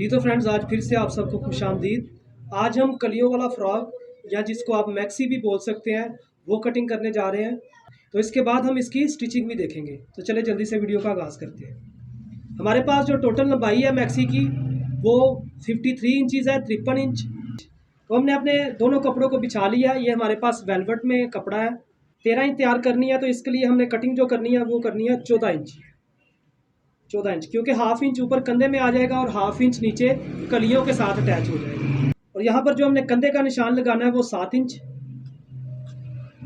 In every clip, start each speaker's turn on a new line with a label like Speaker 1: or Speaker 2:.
Speaker 1: जी तो फ्रेंड्स, आज फिर से आप सबको खुशामदीद। आज हम कलियों वाला फ्रॉक या जिसको आप मैक्सी भी बोल सकते हैं वो कटिंग करने जा रहे हैं। तो इसके बाद हम इसकी स्टिचिंग भी देखेंगे। तो चले जल्दी से वीडियो का आगाज़ करते हैं। हमारे पास जो टोटल लंबाई है मैक्सी की वो 53 इंचज़ है, 53 इंच। तो हमने अपने दोनों कपड़ों को बिछा लिया। ये हमारे पास वेलवेट में कपड़ा है। 13 इंच तैयार करनी है, तो इसके लिए हमने कटिंग जो करनी है वो करनी है 14 इंच। 14 इंच, क्योंकि हाफ इंच ऊपर कंधे में आ जाएगा और हाफ इंच नीचे कलियों के साथ अटैच हो जाएगा। और यहाँ पर जो हमने कंधे का निशान लगाना है वो 7 इंच,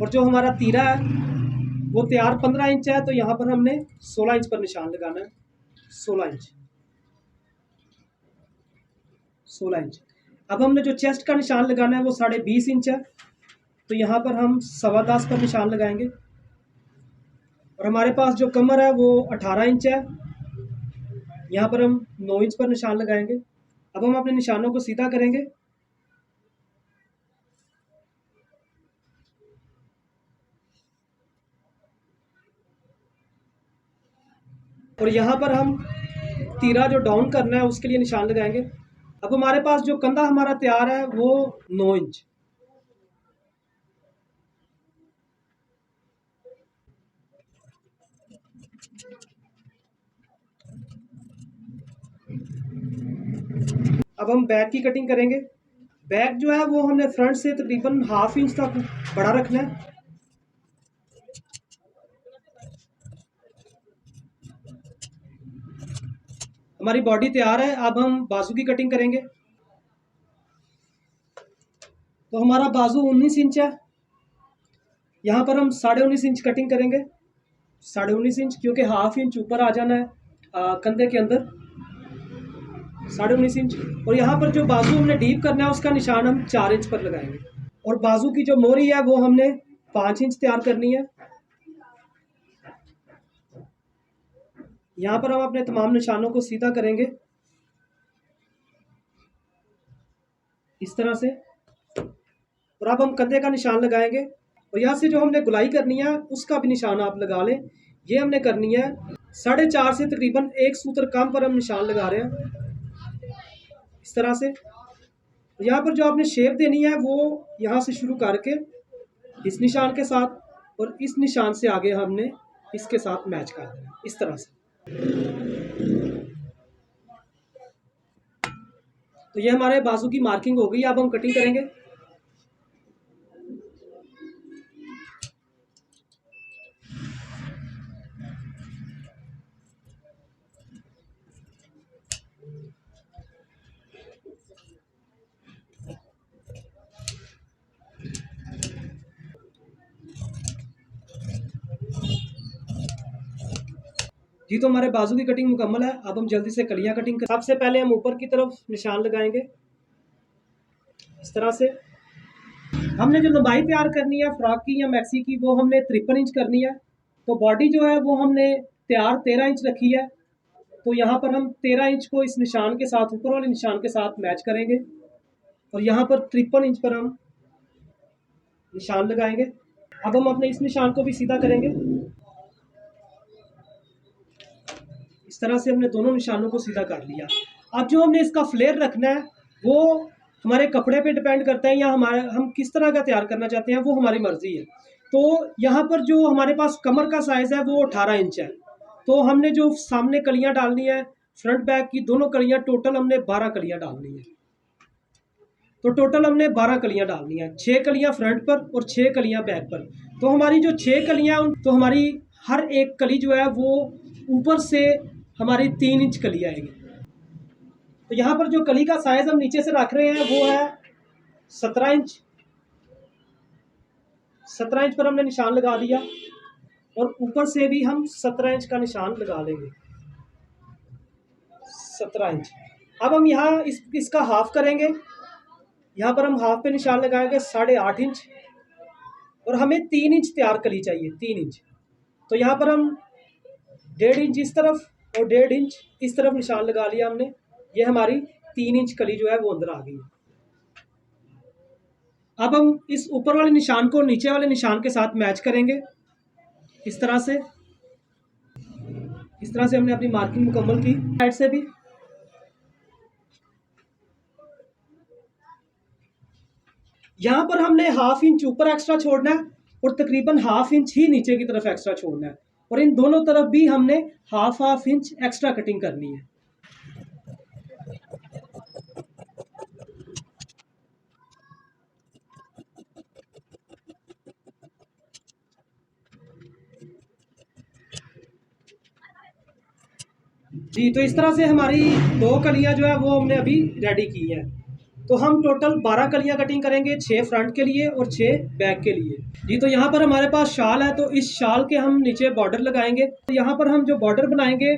Speaker 1: और जो हमारा तीरा है वो तैयार 15 इंच है, तो यहाँ पर हमने 16 इंच पर निशान लगाना है। 16 इंच, 16 इंच। अब हमने जो चेस्ट का निशान लगाना है वो 20.5 इंच है, तो यहाँ पर हम 10.15 पर निशान लगाएंगे। और हमारे पास जो कमर है वो 18 इंच है, यहाँ पर हम 9 इंच पर निशान लगाएंगे। अब हम अपने निशानों को सीधा करेंगे। और यहाँ पर हम तीरा जो डाउन करना है उसके लिए निशान लगाएंगे। अब हमारे पास जो कंधा हमारा तैयार है वो 9 इंच। अब हम बैक की कटिंग करेंगे। बैक जो है वो हमने फ्रंट से तकरीबन हाफ इंच तक बड़ा रखना है। हमारी बॉडी तैयार है। अब हम बाजू की कटिंग करेंगे। तो हमारा बाजू 19 इंच है, यहाँ पर हम 19.5 इंच कटिंग करेंगे। 19.5 इंच, क्योंकि हाफ इंच ऊपर आ जाना है कंधे के अंदर। 19.5 इंच। और यहाँ पर जो बाजू हमने डीप करना है उसका निशान हम 4 इंच पर लगाएंगे। और बाजू की जो मोहरी है वो हमने 5 इंच तैयार करनी है। यहाँ पर हम अपने तमाम निशानों को सीधा करेंगे इस तरह से। और अब हम कंधे का निशान लगाएंगे। और यहाँ से जो हमने गुलाई करनी है उसका भी निशान आप लगा लें। ये हमने करनी है 4.5 से तकरीबन 1 सूत्र कम पर हम निशान लगा रहे हैं इस तरह से। यहाँ पर जो आपने शेप देनी है वो यहाँ से शुरू करके इस निशान के साथ और इस निशान से आगे हमने इसके साथ मैच कर देना इस तरह से। तो ये हमारे बाजू की मार्किंग हो गई। अब हम कटिंग करेंगे। जी तो हमारे बाजू की कटिंग मुकम्मल है। अब हम जल्दी से कलियां कटिंग कर। सबसे पहले हम ऊपर की तरफ निशान लगाएंगे इस तरह से। हमने जो लंबाई तैयार करनी है फ्रॉक की या मैक्सी की वो हमने 53 इंच करनी है। तो बॉडी जो है वो हमने तैयार 13 इंच रखी है। तो यहाँ पर हम 13 इंच को इस निशान के साथ, ऊपर वाले निशान के साथ मैच करेंगे। और यहाँ पर 53 इंच पर हम निशान लगाएंगे। अब हम अपने इस निशान को भी सीधा करेंगे इस तरह से। हमने दोनों निशानों को सीधा कर लिया। अब जो हमने इसका फ्लेयर रखना है वो हमारे कपड़े पे डिपेंड करता है, या हमारे हम किस तरह का तैयार करना चाहते हैं वो हमारी मर्जी है। तो यहाँ पर जो हमारे पास कमर का साइज़ है वो 18 इंच है। तो हमने जो सामने कलियाँ डालनी है फ्रंट बैक की दोनों कलियाँ, टोटल हमने 12 कलियाँ डालनी है। तो टोटल हमने 12 कलियाँ डालनी है, 6 कलियाँ फ्रंट पर और 6 कलियाँ बैक पर। तो हमारी जो 6 कलियाँ, तो हमारी हर एक कली जो है वो ऊपर से हमारी 3 इंच कली आएगी। तो यहाँ पर जो कली का साइज हम नीचे से रख रहे हैं वो है 17 इंच। 17 इंच पर हमने निशान लगा दिया और ऊपर से भी हम 17 इंच का निशान लगा लेंगे। 17 इंच। अब हम यहाँ इसका हाफ करेंगे। यहाँ पर हम हाफ पे निशान लगाएंगे 8.5 इंच। और हमें 3 इंच तैयार कली चाहिए, 3 इंच। तो यहाँ पर हम 1.5 इंच इस तरफ और 1.5 इंच इस तरफ निशान लगा लिया हमने। ये हमारी 3 इंच कली जो है वो अंदर आ गई। अब हम इस ऊपर वाले निशान को नीचे वाले निशान के साथ मैच करेंगे इस तरह से। इस तरह से हमने अपनी मार्किंग मुकम्मल की। साइड से भी यहाँ पर हमने हाफ इंच ऊपर एक्स्ट्रा छोड़ना है और तकरीबन हाफ इंच ही नीचे की तरफ एक्स्ट्रा छोड़ना है, और इन दोनों तरफ भी हमने हाफ इंच एक्स्ट्रा कटिंग करनी है। जी, तो इस तरह से हमारी 2 कलियाँ जो है वो हमने अभी रेडी की हैं। तो हम टोटल 12 कलियाँ कटिंग करेंगे, 6 फ्रंट के लिए और 6 बैक के लिए। जी, तो यहाँ पर हमारे पास शाल है, तो इस शाल के हम नीचे बॉर्डर लगाएंगे। तो यहाँ पर हम जो बॉर्डर बनाएंगे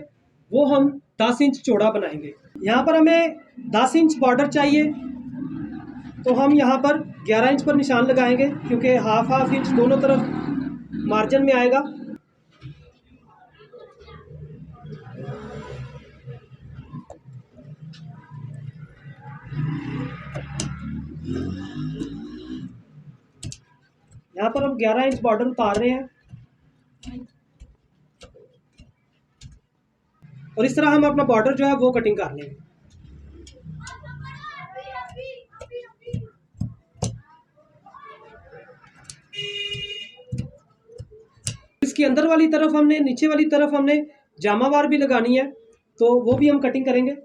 Speaker 1: वो हम 10 इंच चौड़ा बनाएंगे। यहाँ पर हमें 10 इंच बॉर्डर चाहिए, तो हम यहाँ पर 11 इंच पर निशान लगाएंगे, क्योंकि हाफ इंच दोनों तरफ मार्जिन में आएगा। यहाँ पर हम 11 इंच बॉर्डर उतार रहे हैं, और इस तरह हम अपना बॉर्डर जो है वो कटिंग कर लेंगे। इसकी अंदर वाली तरफ हमने, नीचे वाली तरफ हमने जामावार भी लगानी है, तो वो भी हम कटिंग करेंगे।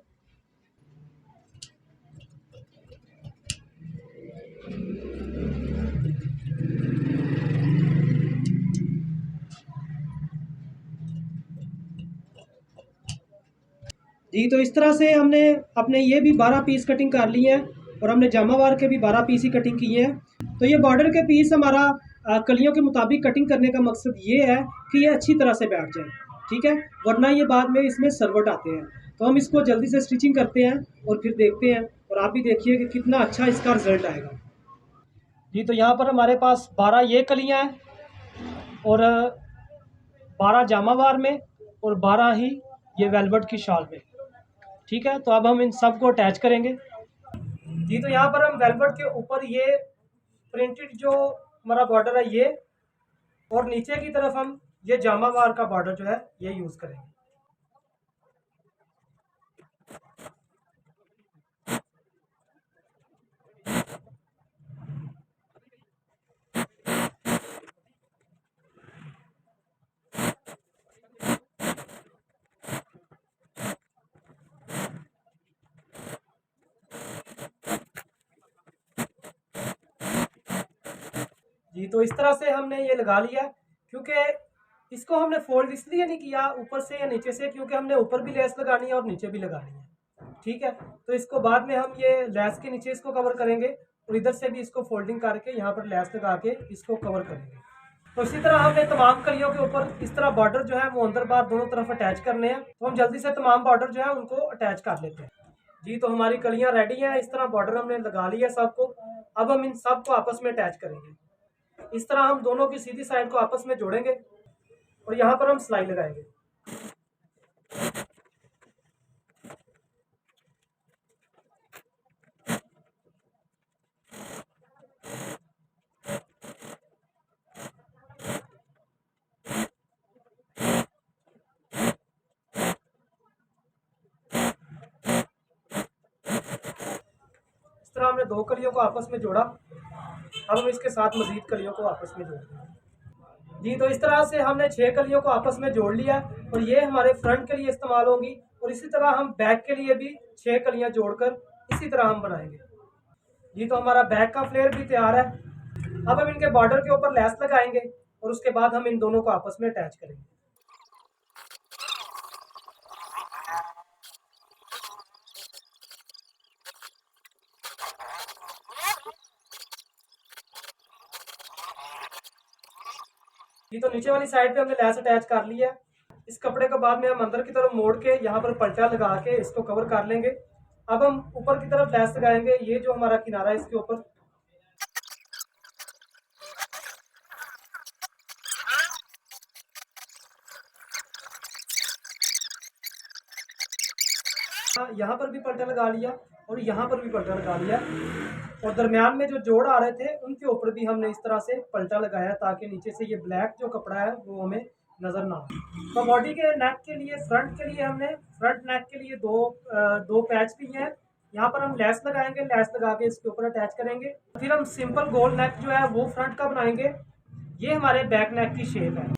Speaker 1: जी, तो इस तरह से हमने अपने ये भी 12 पीस कटिंग कर लिए हैं, और हमने जामावार के भी 12 पीस ही कटिंग किए हैं। तो ये बॉर्डर के पीस हमारा कलियों के मुताबिक कटिंग करने का मकसद ये है कि ये अच्छी तरह से बैठ जाए, ठीक है, वरना ये बाद में इसमें सरवट आते हैं। तो हम इसको जल्दी से स्टिचिंग करते हैं और फिर देखते हैं, और आप भी देखिए कि कितना अच्छा इसका रिजल्ट आएगा। जी, तो यहाँ पर हमारे पास 12 ये कलियाँ हैं, और 12 जामावार में, और 12 ही ये वेलवेट की शॉल में, ठीक है। तो अब हम इन सब को अटैच करेंगे। जी, तो यहाँ पर हम वेलवेट के ऊपर ये प्रिंटेड जो हमारा बॉर्डर है ये, और नीचे की तरफ हम ये जामावार का बॉर्डर जो है ये यूज़ करेंगे। जी, तो इस तरह से हमने ये लगा लिया, क्योंकि इसको हमने फोल्ड इसलिए नहीं किया ऊपर से या नीचे से, क्योंकि हमने ऊपर भी लेस लगानी है और नीचे भी लगानी है, ठीक है। तो इसको बाद में हम ये लेस के नीचे इसको कवर करेंगे, और इधर से भी इसको फोल्डिंग करके यहाँ पर लेस लगा के इसको कवर करेंगे। तो इसी तरह हमने तमाम कलियों के ऊपर इस तरह बॉर्डर जो है वो अंदर बाहर दोनों तरफ अटैच करने हैं। तो हम जल्दी से तमाम बॉर्डर जो है उनको अटैच कर लेते हैं। जी, तो हमारी कलियाँ रेडी हैं, इस तरह बॉर्डर हमने लगा लिया सबको। अब हम इन सब को आपस में अटैच करेंगे। इस तरह हम दोनों की सीधी साइड को आपस में जोड़ेंगे, और यहाँ पर हम सिलाई लगाएंगे। इस तरह हमने 2 कलियों को आपस में जोड़ा। अब हम इसके साथ मजीद कलियों को आपस में जोड़ेंगे। जी, तो इस तरह से हमने 6 कलियों को आपस में जोड़ लिया, और ये हमारे फ्रंट के लिए इस्तेमाल होंगी, और इसी तरह हम बैक के लिए भी 6 कलियां जोड़कर इसी तरह हम बनाएंगे। जी, तो हमारा बैक का फ्लेयर भी तैयार है। अब हम इनके बॉर्डर के ऊपर लेस लगाएंगे, और उसके बाद हम इन दोनों को आपस में अटैच करेंगे। जी, तो नीचे वाली साइड पे हमने लेस अटैच कर ली है। इस कपड़े को बाद में हम अंदर की तरफ मोड़ के यहाँ पर पलटा लगा के इसको कवर कर लेंगे। अब हम ऊपर की तरफ लेस लगाएंगे, ये जो हमारा किनारा है इसके ऊपर। यहाँ पर भी पलटा लगा लिया, और यहाँ पर भी पलटा लगा लिया, और दरमियान में जो जोड़ आ रहे थे उनके ऊपर भी हमने इस तरह से पलटा लगाया, ताकि नीचे से ये ब्लैक जो कपड़ा है वो हमें नज़र ना आए। तो बॉडी के नेक के लिए, फ्रंट के लिए हमने फ्रंट नेक के लिए दो पैच लिए हैं, यहाँ पर हम लेस लगाएंगे, लेस लगा के इसके ऊपर अटैच करेंगे। फिर हम सिंपल गोल नेक जो है वो फ्रंट का बनाएंगे। ये हमारे बैक नेक की शेप है।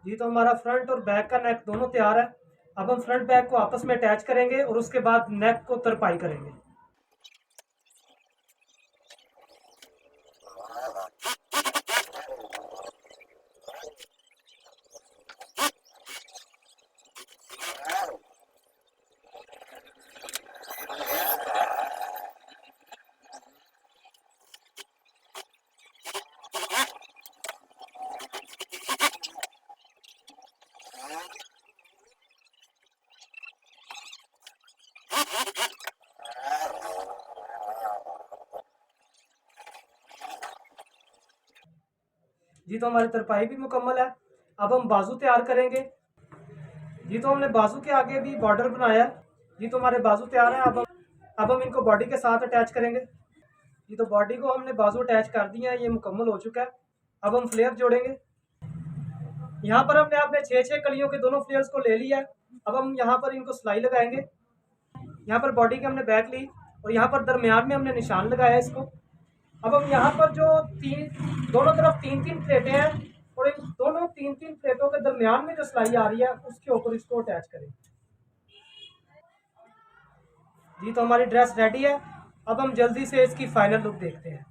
Speaker 1: जी तो हमारा फ्रंट और बैक का नेक दोनों तैयार है। अब हम फ्रंट बैक को आपस में अटैच करेंगे और उसके बाद नेक को तरपाई करेंगे। जी तो हमारी तरपाई भी मुकम्मल है। अब हम बाजू तैयार करेंगे। जी तो हमने बाजू के आगे भी बॉर्डर बनाया है। जी तो हमारे बाजू तैयार है। अब हम इनको बॉडी के साथ अटैच करेंगे। जी तो बॉडी को हमने बाजू अटैच कर दिया है, ये मुकम्मल हो चुका है। अब हम फ्लेयर जोड़ेंगे। यहाँ पर हमने अपने 6-6 कलियों के दोनों फ्लेयर्स को ले लिया है। अब हम यहाँ पर इनको सिलाई लगाएंगे। यहाँ पर बॉडी की हमने बैक ली और यहाँ पर दरमियान में हमने निशान लगाया इसको। अब हम यहाँ पर जो दोनों तरफ 3-3 प्लेटें हैं और इन दोनों 3-3 प्लेटों के दरमियान में जो सिलाई आ रही है उसके ऊपर इसको अटैच करें। जी तो हमारी ड्रेस रेडी है। अब हम जल्दी से इसकी फाइनल लुक देखते हैं।